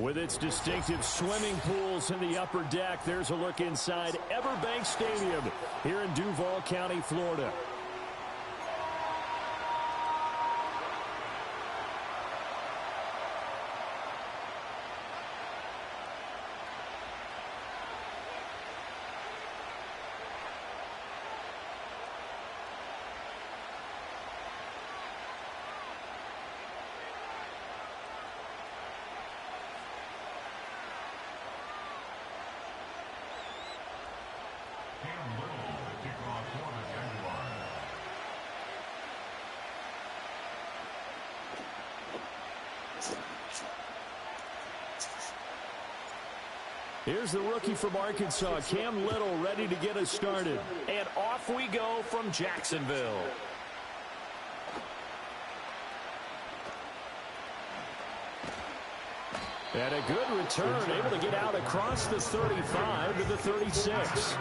With its distinctive swimming pools in the upper deck, there's a look inside Everbank Stadium here in Duval County, Florida. Here's the rookie from Arkansas, Cam Little, ready to get us started. And off we go from Jacksonville. And a good return, able to get out across the 35 to the 36.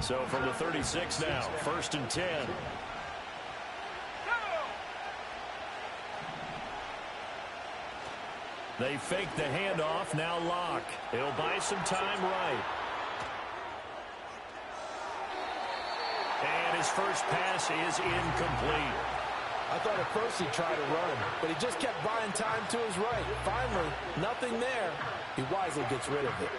So from the 36 now, 1st and 10. They fake the handoff, now Locke. He'll buy some time right. And his first pass is incomplete. I thought at first he tried to run him, but he just kept buying time to his right. Finally, nothing there. He wisely gets rid of it.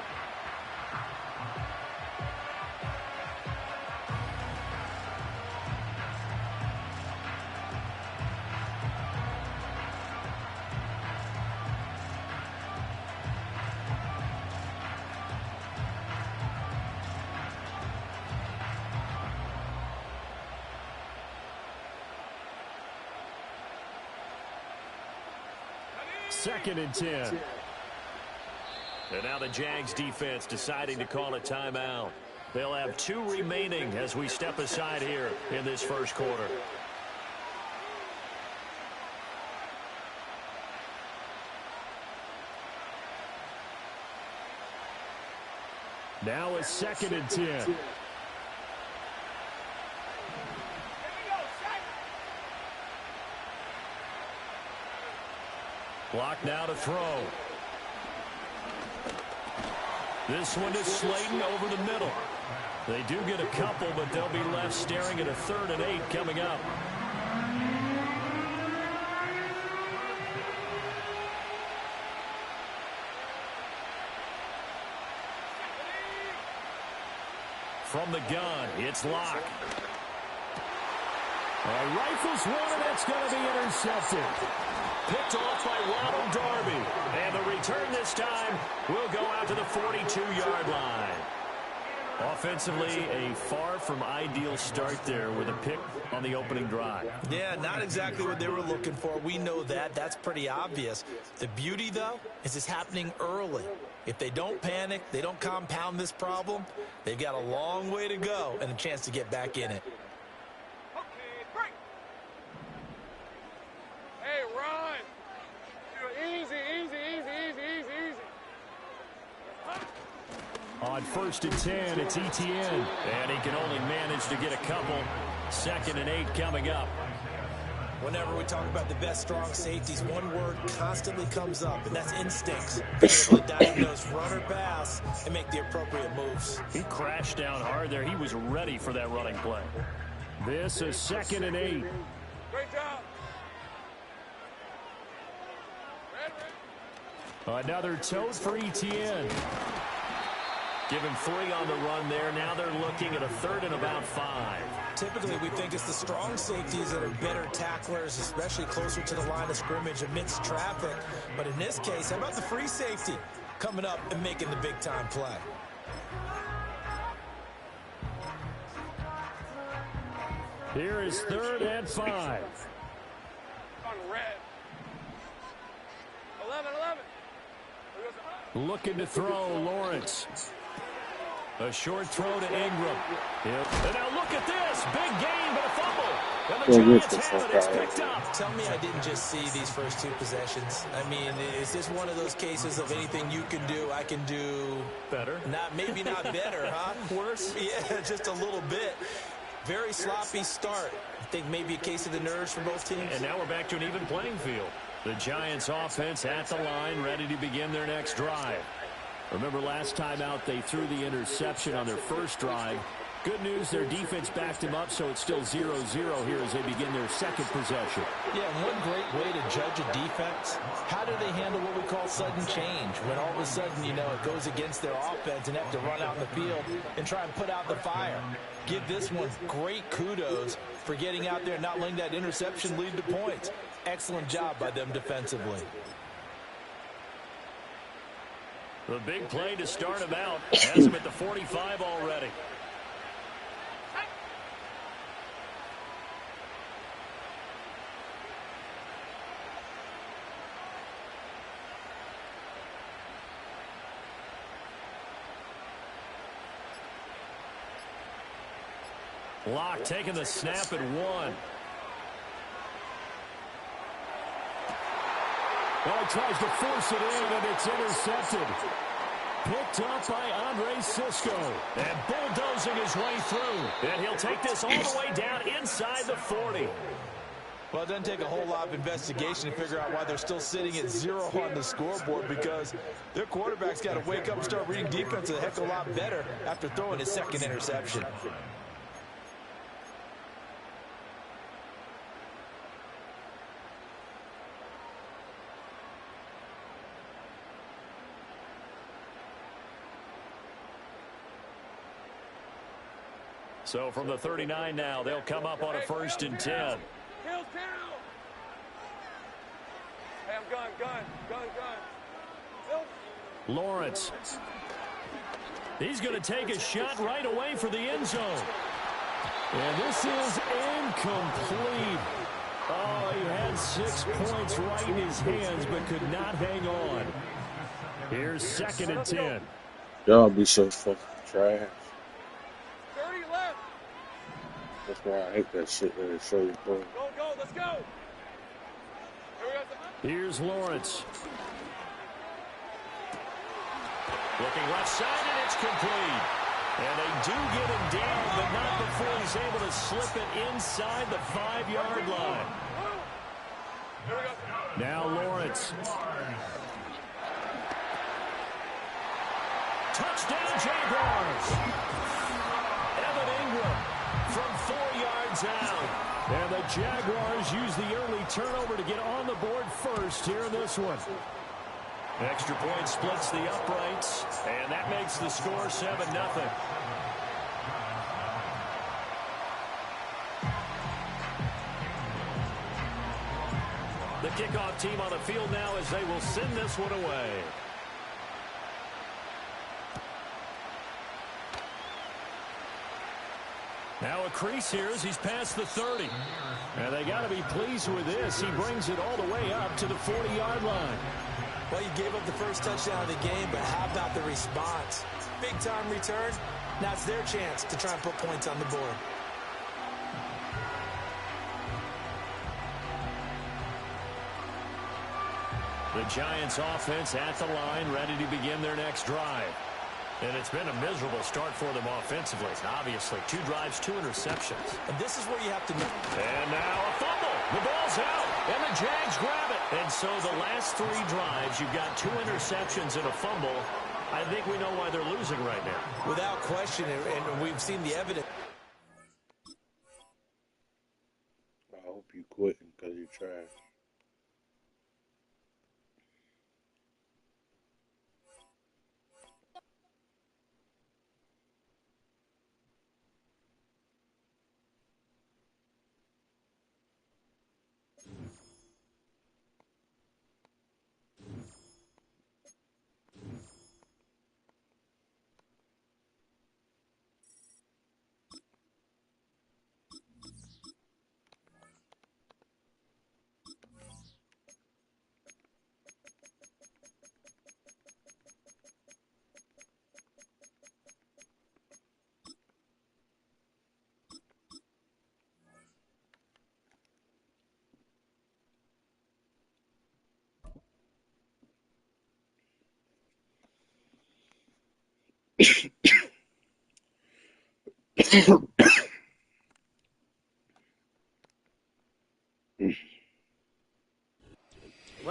Second and 10. And now the Jags defense deciding to call a timeout. They'll have 2 remaining as we step aside here in this first quarter. Now a 2nd and 10. Block now to throw. This one is Slayton over the middle. They do get a couple, but they'll be left staring at a 3rd and 8 coming up. From the gun, it's Locke. Rifles one, and that's going to be intercepted. Picked off by Ronald Darby. And the return this time will go out to the 42-yard line. Offensively, a far from ideal start there with a pick on the opening drive. Yeah, not exactly what they were looking for. We know that. That's pretty obvious. The beauty, though, is it's happening early. If they don't panic, they don't compound this problem, they've got a long way to go and a chance to get back in it. On 1st and 10, it's Etienne. And he can only manage to get a couple. 2nd and 8 coming up. Whenever we talk about the best strong safeties, one word constantly comes up, and that's instincts. Being able to diagnose run or pass and make the appropriate moves. He crashed down hard there. He was ready for that running play. This is 2nd and 8. Great job. Another tote for Etienne. Give him 3 on the run there. Now they're looking at a 3rd and about 5. Typically, we think it's the strong safeties that are better tacklers, especially closer to the line of scrimmage amidst traffic. But in this case, how about the free safety coming up and making the big-time play? Here is 3rd and 5. On red. 11. Looking to throw, Lawrence. A short throw to Ingram. Yep. And now look at this. Big gain, but a fumble. And the Giants have it. It's picked up. Tell me I didn't just see these first two possessions. I mean, is this one of those cases of anything you can do, I can do better? Maybe not better, huh? Worse? Yeah, just a little bit. Very sloppy start. I think maybe a case of the nerves for both teams. And now we're back to an even playing field. The Giants offense at the line, ready to begin their next drive. Remember last time out they threw the interception on their first drive. Good news, their defense backed them up, so it's still 0-0 here as they begin their second possession. Yeah, one great way to judge a defense, how do they handle what we call sudden change? When all of a sudden, you know, it goes against their offense and have to run out in the field and try and put out the fire. Give this one great kudos for getting out there and not letting that interception lead to points. Excellent job by them defensively. The big play to start him out has him at the 45 already. Locke taking the snap at 1. Well, he tries to force it in, and it's intercepted. Picked up by Andre Cisco. And bulldozing his way through. And he'll take this all the way down inside the 40. Well, it doesn't take a whole lot of investigation to figure out why they're still sitting at 0 on the scoreboard, because their quarterback's got to wake up and start reading defense a heck of a lot better after throwing his second interception. So from the 39 now, they'll come up on a 1st and 10. Hey, I'm gun. Lawrence. He's going to take a shot right away for the end zone. And this is incomplete. Oh, he had 6 points right in his hands, but could not hang on. Here's 2nd and 10. Y'all be so fucking trash. 30 left. That's why I hate that shit that they show you play. Go, let's go. Here's Lawrence. Looking left side, and it's complete. And they do get him down, but not before he's able to slip it inside the 5-yard line. Now Lawrence. Touchdown Jaguars. Evan Ingram from 4 yards out. And the Jaguars use the early turnover to get on the board first here in this one. Extra point splits the uprights, and that makes the score 7-0. The kickoff team on the field now as they will send this one away. Now a crease here as he's past the 30. And they got to be pleased with this. He brings it all the way up to the 40-yard line. Well, you gave up the first touchdown of the game, but how about the response? Big-time return. Now it's their chance to try and put points on the board. The Giants offense at the line, ready to begin their next drive. And it's been a miserable start for them offensively. Obviously, 2 drives, 2 interceptions. And this is where you have to know. And now a fumble. The ball's out, and the Jags grab it. And so the last 3 drives, you've got 2 interceptions and a fumble. I think we know why they're losing right now. Without question, and we've seen the evidence. I hope you quitting because you're trash. Well,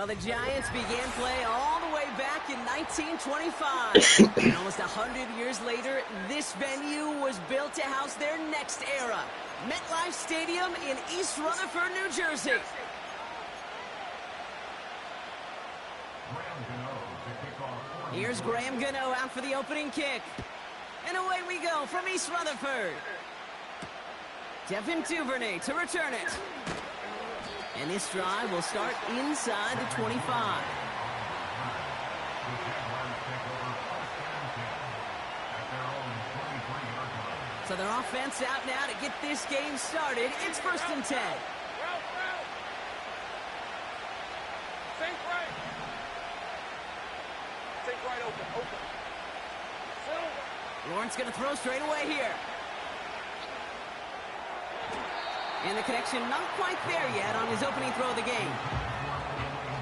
the Giants began play all the way back in 1925. And almost 100 years later, this venue was built to house their next era. MetLife Stadium in East Rutherford, New Jersey. Here's Graham Gano out for the opening kick. And away we go from East Rutherford. Devin Duvernay to return it. And this drive will start inside the 25. So their offense out now to get this game started. It's 1st and 10. Think right. Think right, open. Lawrence going to throw straight away here. And the connection not quite there yet on his opening throw of the game.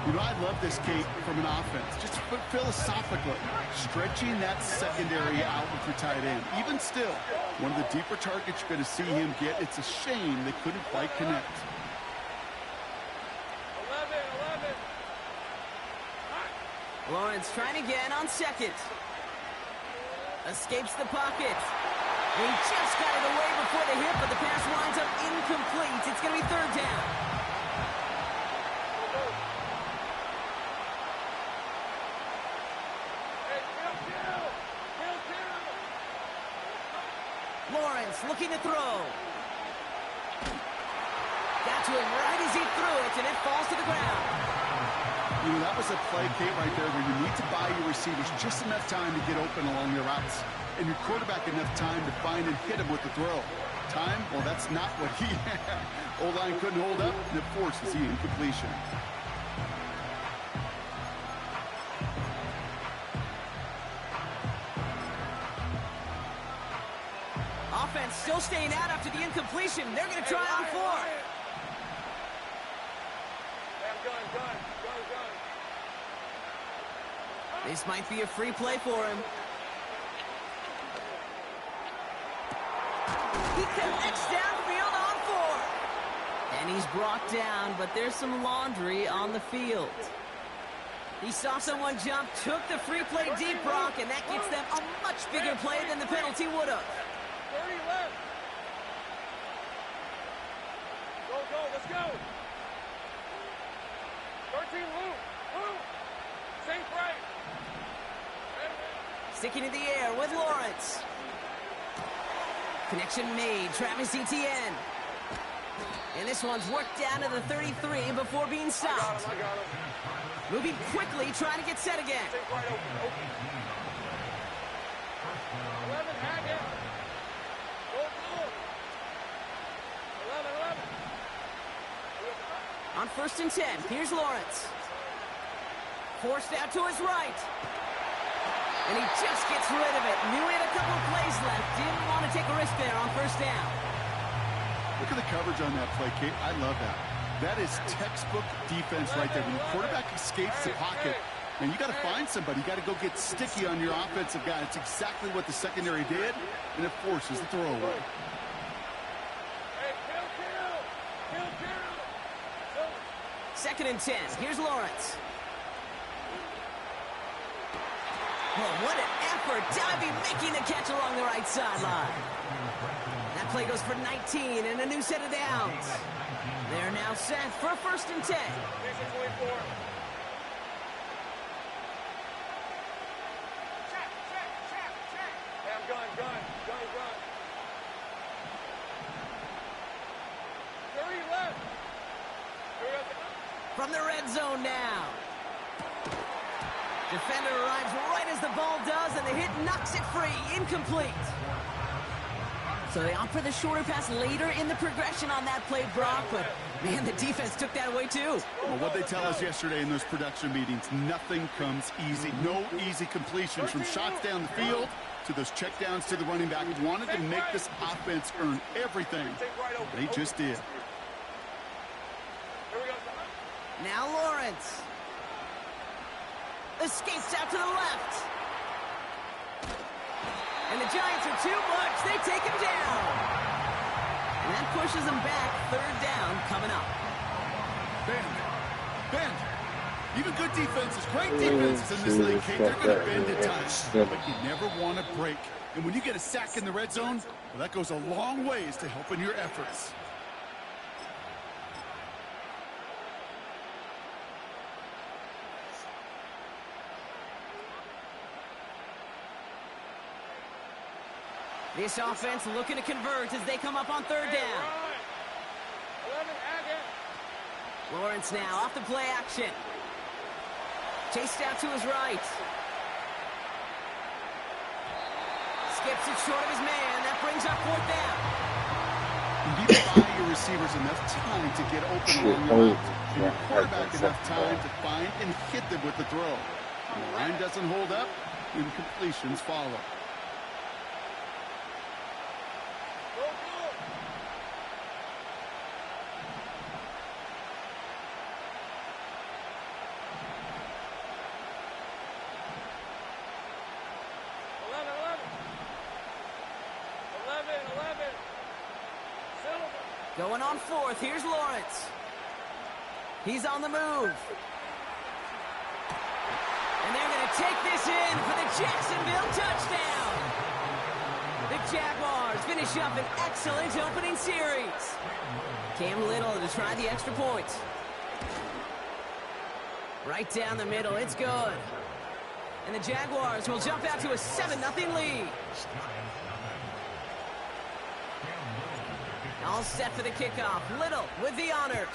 You know, I love this, Kate, from an offense. Just philosophically, stretching that secondary out with your tight end. Even still, one of the deeper targets you're going to see him get. It's a shame they couldn't quite connect. 11. Lawrence trying again on second. Escapes the pocket. And he just got it away before the hit, but the pass winds up incomplete. It's going to be 3rd down. Lawrence looking to throw. Got to him right as he threw it, and it falls to the ground. You know, that was a play, Kate, right there where you need to buy your receivers just enough time to get open along their routes. And your quarterback enough time to find and hit him with the throw. Time? Well, that's not what he had. O-line couldn't hold up, and it forces the incompletion. Offense still staying out after the incompletion. They're going to try on 4. Gun. This might be a free play for him. He connects downfield on 4. And he's brought down, but there's some laundry on the field. He saw someone jump, took the free play deep, Brock, and that gets them a much bigger play than the penalty would have. 30 left. Go, let's go. 13 loop. Think right. Sticking in the air with Lawrence. Connection made, Travis Etienne. And this one's worked down to the 33 before being stopped. I got him. Moving quickly, trying to get set again. Think right, open. 11, Haggett. Go. 11. On 1st and 10, here's Lawrence. Forced out to his right. And he just gets rid of it. Knew he had a couple of plays left. Didn't want to take a risk there on 1st down. Look at the coverage on that play, Kate. I love that. That is textbook defense right there. When the quarterback escapes the pocket, and you got to find somebody. You got to go get sticky on your offensive guy. It's exactly what the secondary did, and it forces the throwaway. Hey, kill. 2nd and 10. Here's Lawrence. Oh, what an effort. Diving, making the catch along the right sideline. That play goes for 19 and a new set of downs. They're now set for 1st and 10. 24. Hey, I'm gun. 30 left. From the red zone now. Defender arrives right as the ball does, and the hit knocks it free. Incomplete. So they opt for the shorter pass later in the progression on that play, Brock, but, man, the defense took that away, too. Well, what they tell us yesterday in those production meetings, nothing comes easy. No easy completions from shots down the field to those checkdowns to the running back. Wanted to make this offense earn everything. They just did. Now Lawrence. Escapes out to the left. And the Giants are too much. They take him down. And that pushes them back. Third down coming up. Bend. Even good defenses, great defenses in this league, Kate, they're going to bend at times. But you never want to break. And when you get a sack in the red zone, well, that goes a long ways to helping your efforts. This offense looking to convert as they come up on third down. 11, Lawrence now off the play action. Chased out to his right. Skips it short of his man. That brings up fourth down. You need to buy your receivers enough time to get open along the route. And your quarterback enough time to find and hit them with the throw. When the line doesn't hold up, incompletions follow. Going on fourth, here's Lawrence. He's on the move. And they're going to take this in for the Jacksonville touchdown. The Jaguars finish up an excellent opening series. Cam Little to try the extra point. Right down the middle, it's good. And the Jaguars will jump out to a 7-0 lead. All set for the kickoff. Little with the honors.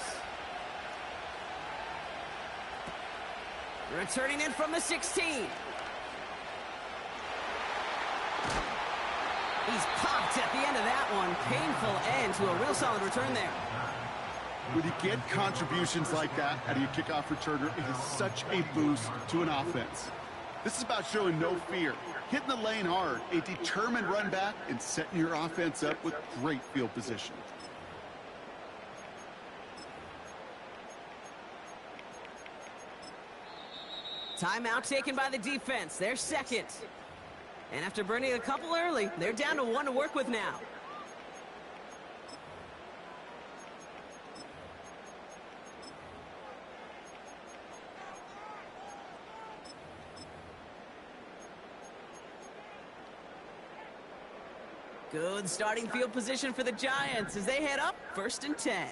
Returning in from the 16. He's popped at the end of that one. Painful end to a real solid return there. When you get contributions like that out of your kickoff returner, it is such a boost to an offense. This is about showing no fear, hitting the lane hard, a determined run back, and setting your offense up with great field position. Timeout taken by the defense. They're second. And after burning a couple early, they're down to one to work with now. Good starting field position for the Giants as they head up 1st and 10.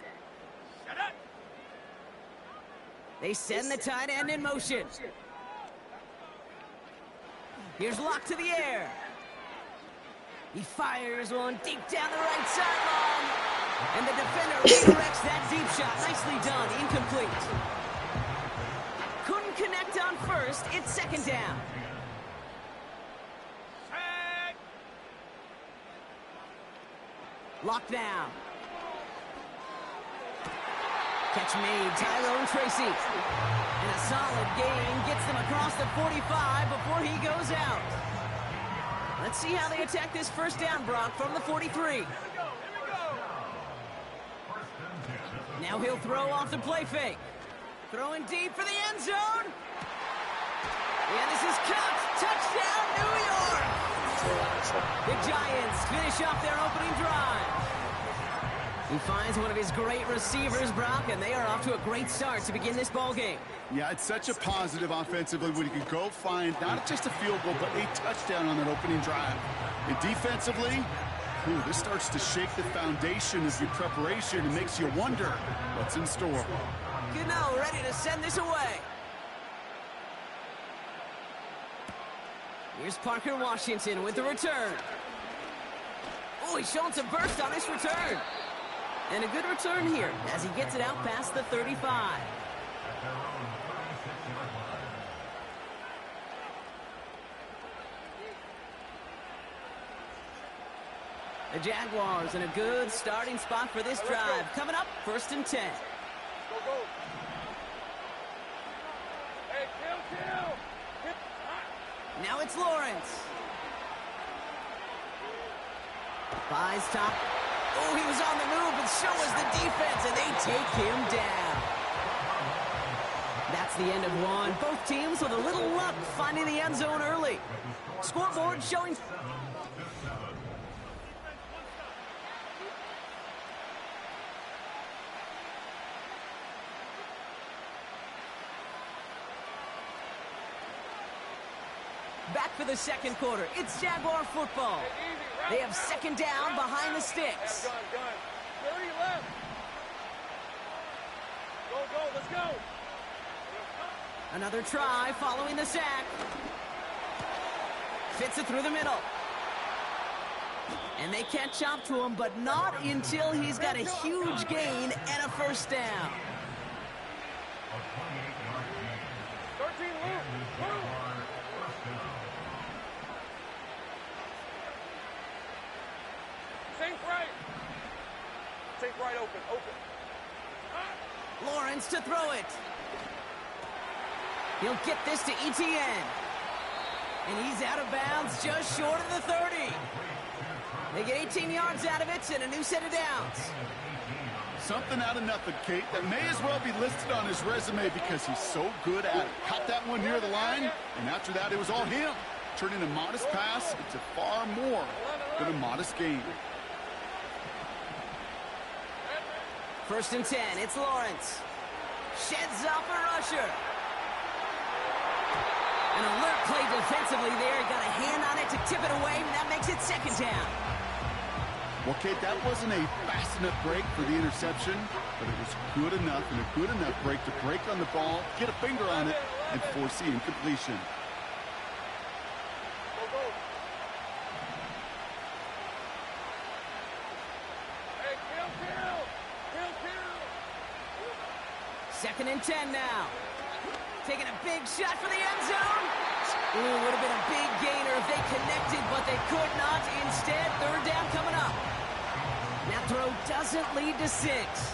They send the tight end in motion. Here's Locke to the air. He fires one deep down the right sideline. And the defender redirects that deep shot. Nicely done. Incomplete. Couldn't connect on first. It's second down. Locked down. Catch made, Tyrone Tracy. And a solid gain gets them across the 45 before he goes out. Let's see how they attack this first down, Brock, from the 43. Now he'll throw off the play fake. Throwing deep for the end zone. And this is caught. Touchdown, New York. The Giants finish off their opening drive. He finds one of his great receivers, Brock, and they are off to a great start to begin this ball game. Yeah, it's such a positive offensively when you can go find not just a field goal, but a touchdown on that opening drive. And defensively, this starts to shake the foundation of your preparation and makes you wonder what's in store. Gano ready to send this away. Here's Parker Washington with the return. Oh, he's showing some burst on this return. And a good return here as he gets it out past the 35. The Jaguars in a good starting spot for this drive. Coming up, 1st and 10. Go. Hey, kill. Now it's Lawrence. Buys top. Oh, he was on the move, but so was the defense, and they take him down. That's the end of one. Both teams with a little luck finding the end zone early. Scoreboard showing Back for the second quarter. It's Jaguar football. They have second down behind the sticks. Done. 30 left. Go, let's go. Another try following the sack. Fits it through the middle. And they catch up to him, but not until he's got a huge gain and a first down. 13 loop. Sink right open. Lawrence to throw it. He'll get this to ETN. And he's out of bounds just short of the 30. They get 18 yards out of it and a new set of downs. Something out of nothing, Kate, that may as well be listed on his resume because he's so good at it. Caught that one near the line, and after that, it was all him. Turning a modest pass into far more than a modest gain. First and 10, it's Lawrence. Sheds off a rusher. An alert play defensively there. Got a hand on it to tip it away, and that makes it second down. Well, Kate, that wasn't a fast enough break for the interception, but it was good enough and a good enough break to break on the ball, get a finger on it, and force the incompletion. Go. Hey, kill. Second and 10 now. Taking a big shot for the end zone. Ooh, would have been a big gainer if they connected, but they could not. Instead, third down coming up. That throw doesn't lead to 6.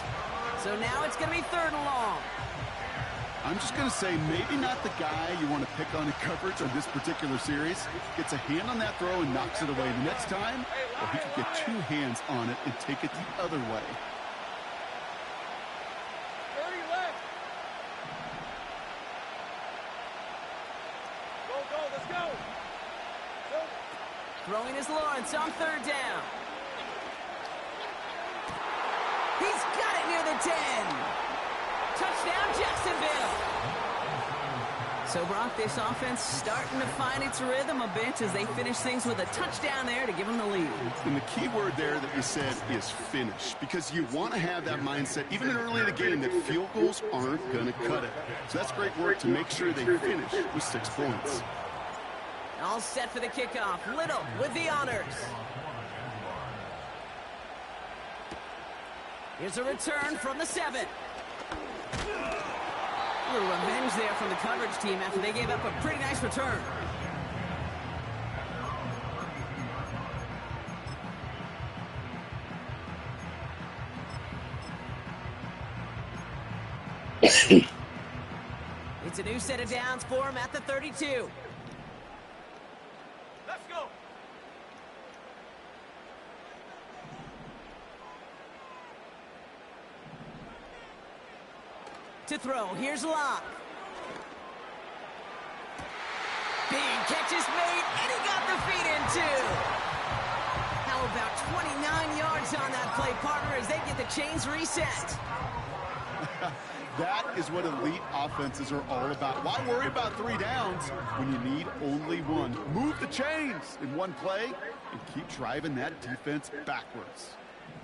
So now it's going to be third and long. I'm just going to say maybe not the guy you want to pick on in coverage on this particular series. Gets a hand on that throw and knocks it away. The next time, well, he could get 2 hands on it and take it the other way. 30 left. Go, let's go. Throwing is Lawrence on third down. He's got it near the 10. Touchdown, Jacksonville. So, Brock, this offense starting to find its rhythm a bit as they finish things with a touchdown there to give them the lead. And the key word there that you said is finish, because you want to have that mindset, even early in the game, that field goals aren't going to cut it. So that's great work to make sure they finish with 6 points. All set for the kickoff. Little with the honors. Here's a return from the 7. A little revenge there from the coverage team after they gave up a pretty nice return. It's a new set of downs for him at the 32. Let's go. To throw, here's Locke. Big catch is made, and he got the feet in too. How about 29 yards on that play, partner, as they get the chains reset. That is what elite offenses are all about. Why worry about 3 downs when you need only 1? Move the chains in one play and keep driving that defense backwards.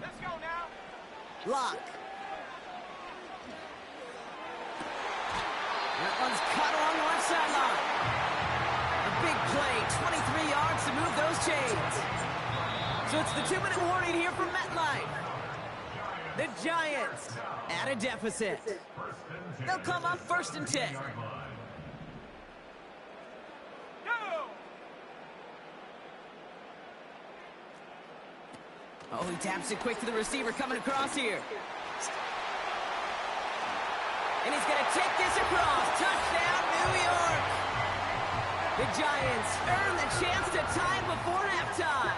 Let's go now. Locke. That one's caught along the left sideline. A big play, 23 yards to move those chains. So it's the 2-minute warning here from MetLife. The Giants at a deficit. They'll come up first and 10. Oh, he taps it quick to the receiver coming across here. And he's going to take this across. Touchdown, New York. The Giants earn the chance to tie before halftime.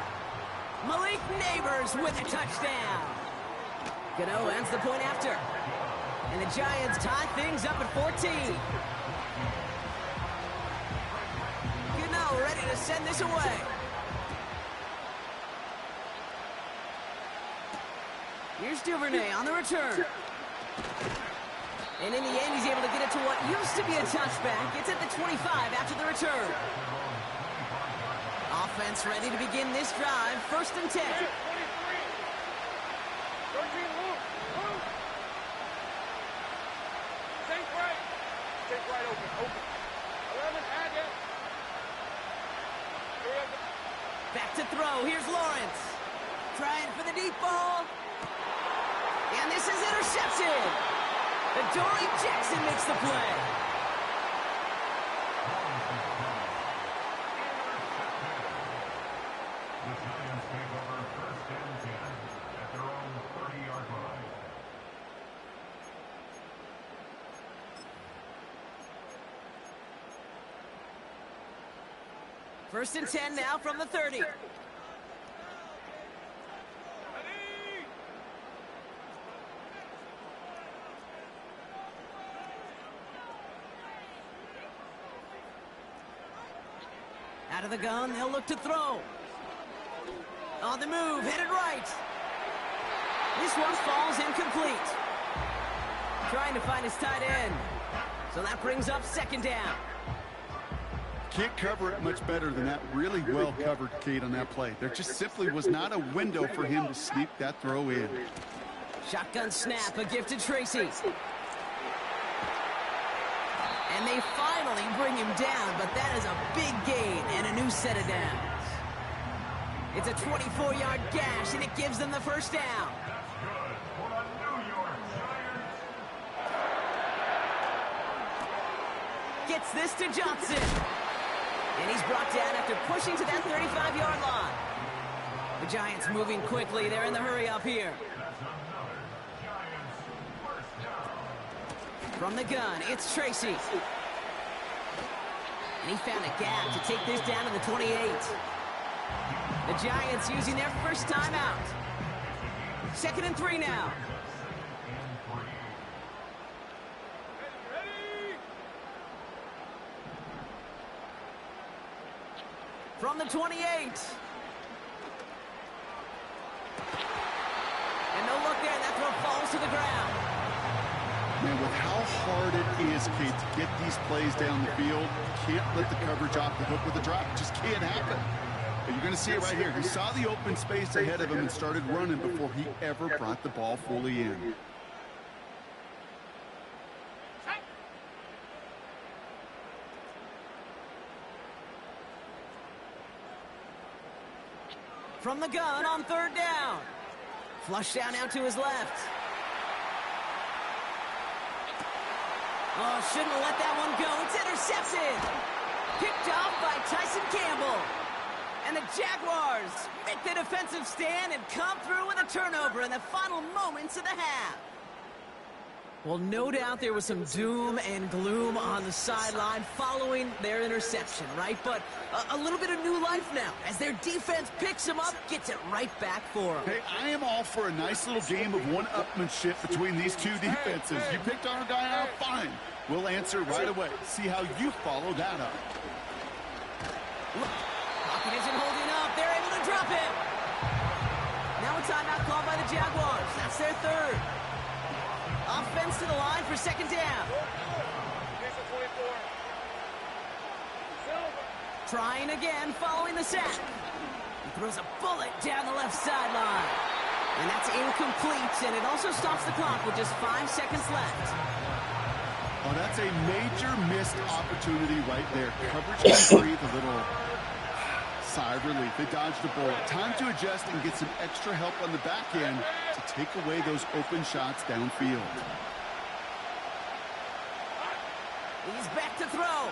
Malik Neighbors with a touchdown. Gano ends the point after. And the Giants tie things up at 14. Gano ready to send this away. Here's Duvernay on the return. And in the end, he's able to get it to what used to be a touchback. It's at the 25 after the return. offense ready to begin this drive. 1st and 10. 23. 13, move. Move. Take right. Take right, open. 11, add it. Back to throw. Here's Lawrence. Trying for the deep ball. And this is intercepted. Adoree Jackson makes the play. The Giants take over 1st and 10 at their own 30-yard line. First and 10 now from the 30. Out of the gun, they'll look to throw. On the move, headed right. This one falls incomplete. Trying to find his tight end. So that brings up 2nd down. Can't cover it much better than that. Really well covered, Kate, on that play. There just simply was not a window for him to sneak that throw in. Shotgun snap, a gift to Tracy. And they finally bring him down, but that is a big gain and a new set of downs. It's a 24-yard gash, and it gives them the 1st down. That's good for the New York Giants. Gets this to Johnson. And he's brought down after pushing to that 35-yard line. The Giants moving quickly. They're in the hurry up here. That's another Giants 1st down. From the gun, it's Tracy. And he found a gap to take this down to the 28. The Giants using their 1st timeout. 2nd and 3 now. From the 28. And no look there, and that throw falls to the ground. Man, with how hard it is, Kate, to get these plays down the field, you can't let the coverage off the hook with a drop. It just can't happen. But you're going to see it right here. He saw the open space ahead of him and started running before he ever brought the ball fully in. From the gun on 3rd down. Flush down out to his left. Oh, shouldn't have let that one go. It's intercepted. Picked off by Tyson Campbell. And the Jaguars make the defensive stand and come through with a turnover in the final moments of the half. Well, no doubt there was some doom and gloom on the sideline following their interception, right? But a little bit of new life now as their defense picks them up, gets it right back for them. Hey, I am all for a nice little game of one-upmanship between these two defenses. You picked our guy out, fine. We'll answer right away. See how you follow that up. Pocket isn't holding up. They're able to drop him. Now a timeout called by the Jaguars. That's their 3rd. Offense to the line for 2nd down. Trying again following the sack. He throws a bullet down the left sideline. And that's incomplete, and it also stops the clock with just 5 seconds left. Oh, that's a major missed opportunity right there. Coverage can breathe a little sigh of relief. They dodged the bullet. Time to adjust and get some extra help on the back end to take away those open shots downfield. He's back to throw.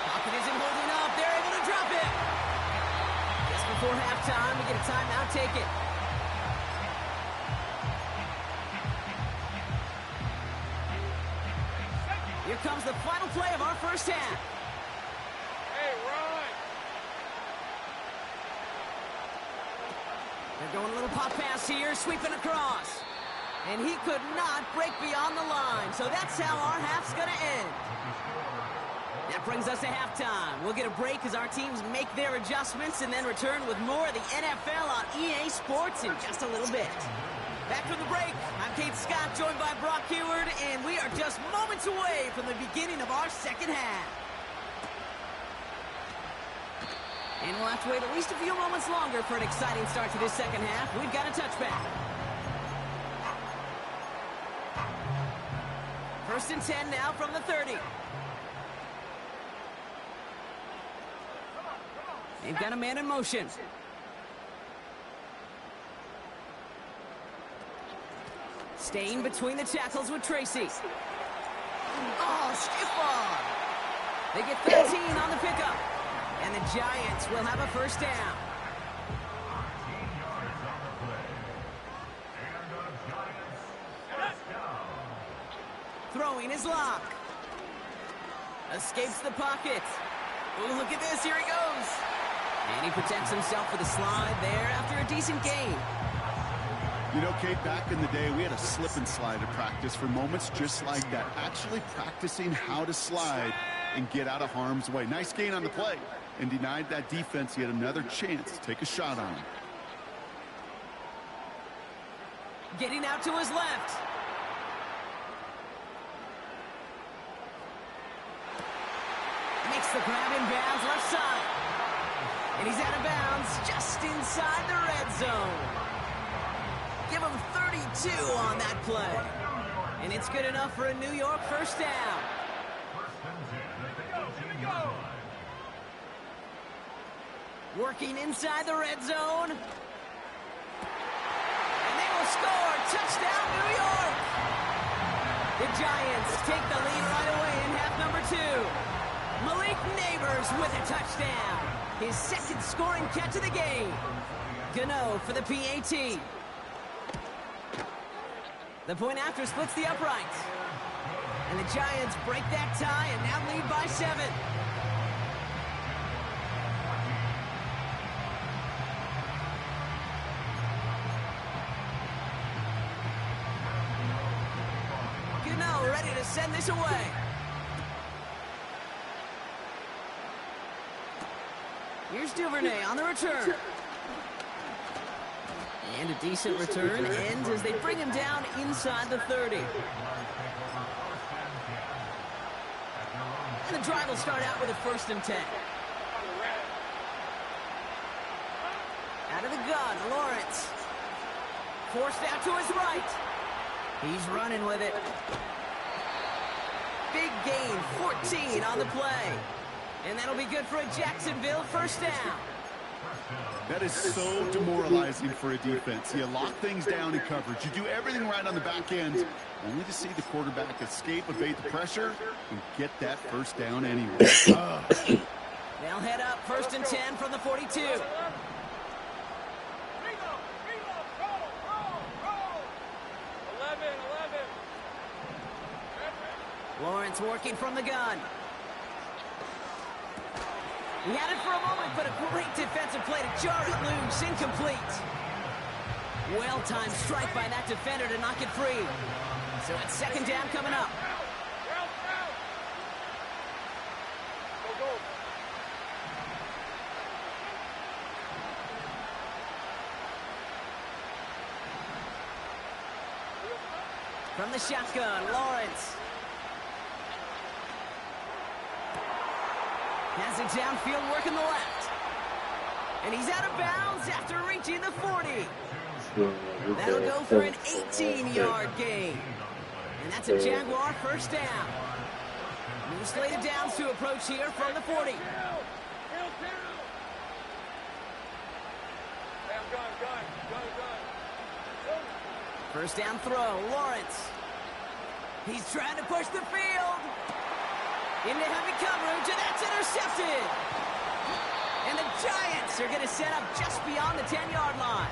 Pocket isn't holding up. They're able to drop it. Just before halftime, we get a timeout. Take it. Here comes the final play of our 1st half. Hey, run! They're going a little pop pass here, sweeping across. And he could not break beyond the line. So that's how our half's going to end. That brings us to halftime. We'll get a break as our teams make their adjustments and then return with more of the NFL on EA Sports in just a little bit. Back from the break, I'm Kate Scott, joined by Brock Heward, and we are just moments away from the beginning of our 2nd half. And we'll have to wait at least a few moments longer for an exciting start to this second half. We've got a touchback. 1st and 10 now from the 30. They've got a man in motion. Staying between the tackles with Tracy. Oh, stiff arm. They get 13 on the pickup. And the Giants will have a first down. Throwing his lock. Escapes the pocket. Oh, look at this. Here he goes. And he protects himself with a slide there after a decent gain. You know, Kate, back in the day, we had a slip and slide at practice for moments just like that. Actually practicing how to slide and get out of harm's way. Nice gain on the play. And denied that defense yet another chance to take a shot on him. Getting out to his left. Makes the grab in bounds left side. And he's out of bounds just inside the red zone. Give him 32 on that play. And it's good enough for a New York first down. Working inside the red zone. And they will score. Touchdown, New York. The Giants take the lead right away in half number 2. Malik Neighbors with a touchdown. His second scoring catch of the game. Gano for the PAT. The point after splits the uprights. And the Giants break that tie and now lead by 7. Gano ready to send this away. Here's Duvernay on the return. And a decent return ends as they bring him down inside the 30. And the drive will start out with a 1st and 10. Out of the gun, Lawrence. Forced out to his right. He's running with it. Big gain, 14 on the play. And that'll be good for a Jacksonville first down. That is so demoralizing for a defense. You lock things down in coverage. You do everything right on the back end, only to see the quarterback escape, evade the pressure, and get that first down anyway. They'll head up 1st and 10 from the 42. Lawrence working from the gun. He had it for a moment, but a great defensive play to jar it loose. Incomplete. Well-timed strike by that defender to knock it free. So it's 2nd down coming up. From the shotgun, Lawrence. Has it downfield, working the left. And he's out of bounds after reaching the 40. That'll go for an 18-yard gain. And that's a Jaguar first down. New slate of downs to approach here from the 40. First down throw, Lawrence. He's trying to push the field. Into heavy coverage, and that's intercepted. And the Giants are going to set up just beyond the 10-yard line.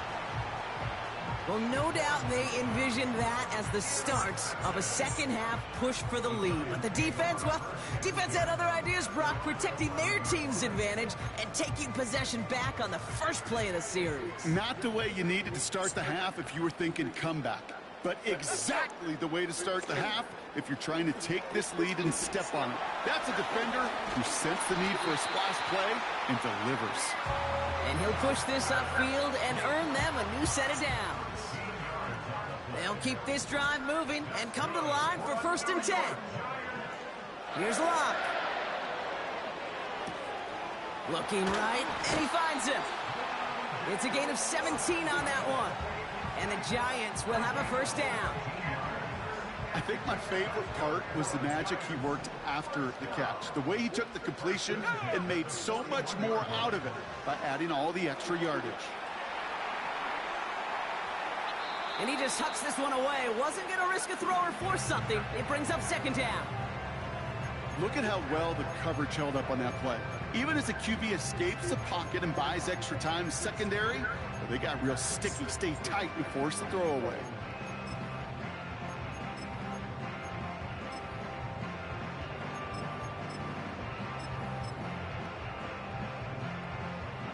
Well, no doubt they envisioned that as the start of a second-half push for the lead. But the defense, well, defense had other ideas, Brock, protecting their team's advantage and taking possession back on the first play of the series. Not the way you needed to start the half if you were thinking comeback, but exactly the way to start the half if you're trying to take this lead and step on it. That's a defender who sensed the need for a splash play and delivers. And he'll push this upfield and earn them a new set of downs. They'll keep this drive moving and come to the line for 1st and 10. Here's Locke. Looking right, and he finds him. It's a gain of 17 on that one. And the Giants will have a first down. I think my favorite part was the magic he worked after the catch. The way he took the completion and made so much more out of it by adding all the extra yardage. And he just hucks this one away. Wasn't going to risk a throw or force something. It brings up second down. Look at how well the coverage held up on that play. Even as the QB escapes the pocket and buys extra time secondary, well, they got real sticky, stay tight, and force the throw away.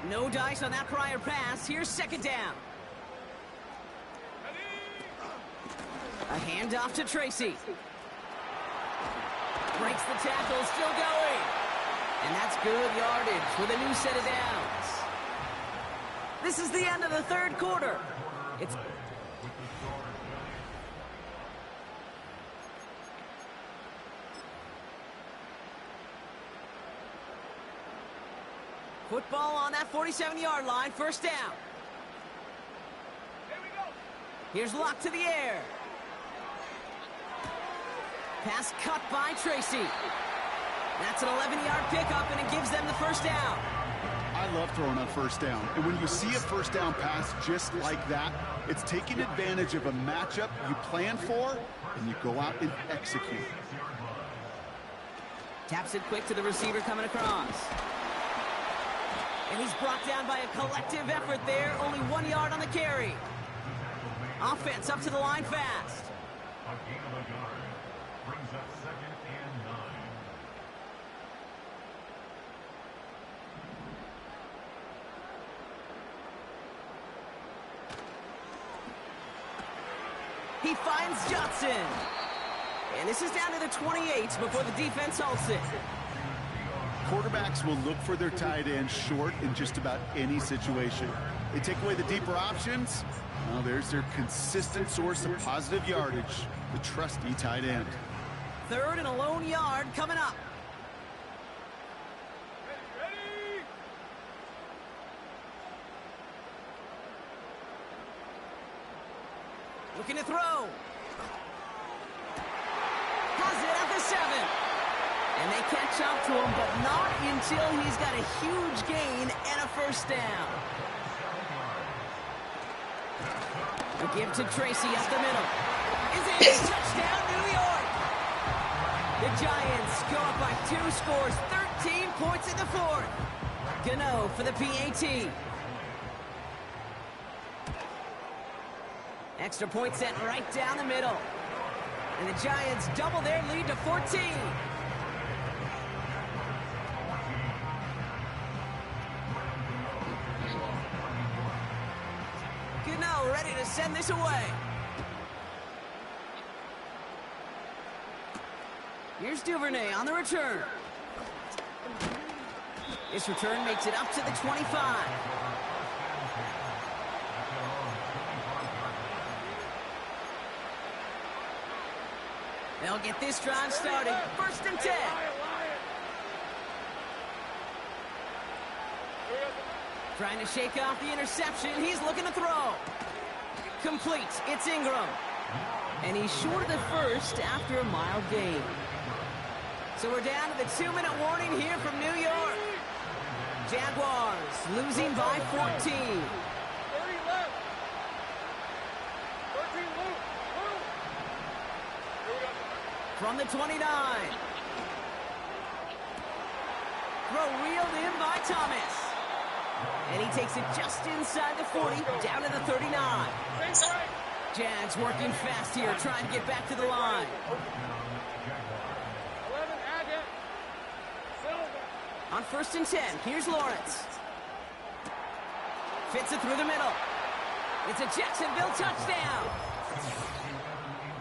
No dice on that prior pass. Here's second down. A handoff to Tracy. Breaks the tackle, still going. And that's good yardage with a new set of downs. This is the end of the third quarter. It's football on that 47-yard line, first down. Here we go. Here's Locke to the air. Pass cut by Tracy. That's an 11-yard pickup, and it gives them the first down. I love throwing on first down. And when you see a first down pass just like that, it's taking advantage of a matchup you plan for, and you go out and execute. Taps it quick to the receiver coming across. And he's brought down by a collective effort there. Only 1 yard on the carry. Offense up to the line fast. A gain of a yard. Brings up 2nd and 9. He finds Johnson. And this is down to the 28 before the defense halts it. Quarterbacks will look for their tight end short in just about any situation. They take away the deeper options. Well, there's their consistent source of positive yardage, the trusty tight end. Third and a lone yard coming up. Ready? Looking to throw. Has it at the 7. And they catch up to him, but not until he's got a huge gain and a first down. A give to Tracy up the middle. Is it? Touchdown, New York! The Giants go up by 2 scores, 13 points in the fourth. Gano for the PAT. Extra point set right down the middle. And the Giants double their lead to 14. Gano ready to send this away. Here's Duvernay on the return. This return makes it up to the 25. They'll get this drive started. First and 10. Trying to shake off the interception. He's looking to throw. Complete. It's Ingram. And he's short of the first after a mild gain. So we're down to the 2-minute warning here from New York. Jaguars losing by 14. 30 left. 13 loose. Here we go. From the 29. Throw reeled in by Thomas. And he takes it just inside the 40, down to the 39. Jags working fast here, trying to get back to the line. 11, add it. Silver. On first and 10, here's Lawrence. Fits it through the middle. It's a Jacksonville touchdown.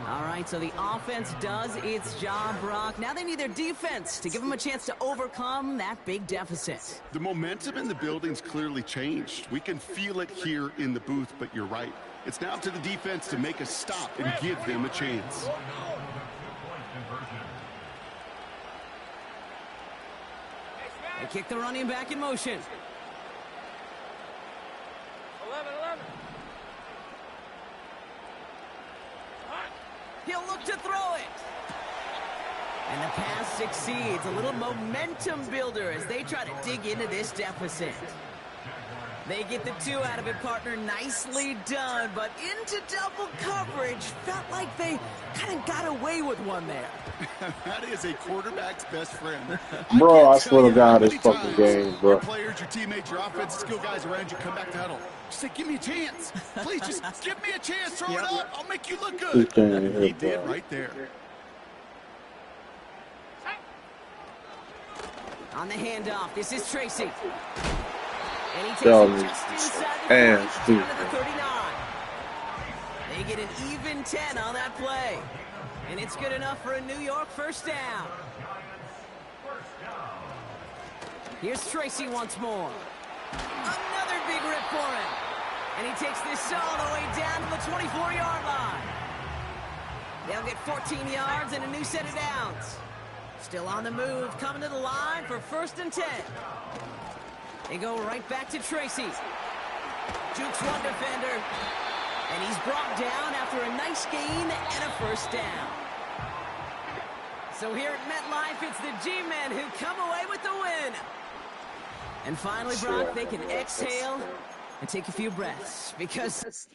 All right, so the offense does its job, Brock. Now they need their defense to give them a chance to overcome that big deficit. The momentum in the building's clearly changed. We can feel it here in the booth, but you're right. It's now to the defense to make a stop and give them a chance. Hey, Smash. They kick the running back in motion. 11. He'll look to throw it. And the pass succeeds. A little momentum builder as they try to dig into this deficit. They get the 2 out of it, partner. Nicely done, but into double coverage. Felt like they kind of got away with one there. That is a quarterback's best friend. Bro, I swear to God, this fucking game, bro. Your players, your teammates, your offensive skill guys around you come back to huddle. Just say, give me a chance. Please, just give me a chance. Throw it up. I'll make you look good. He did right there. On the handoff, this is Tracy. And he takes it just inside the 40, down to the 39. They get an even 10 on that play. And it's good enough for a New York first down. Here's Tracy once more. Another big rip for him. And he takes this all the way down to the 24-yard line. They'll get 14 yards and a new set of downs. Still on the move, coming to the line for 1st and 10. They go right back to Tracy. Jukes one defender. And he's brought down after a nice gain and a first down. So here at MetLife, it's the G-Men who come away with the win. And finally, Brock, they can exhale and take a few breaths because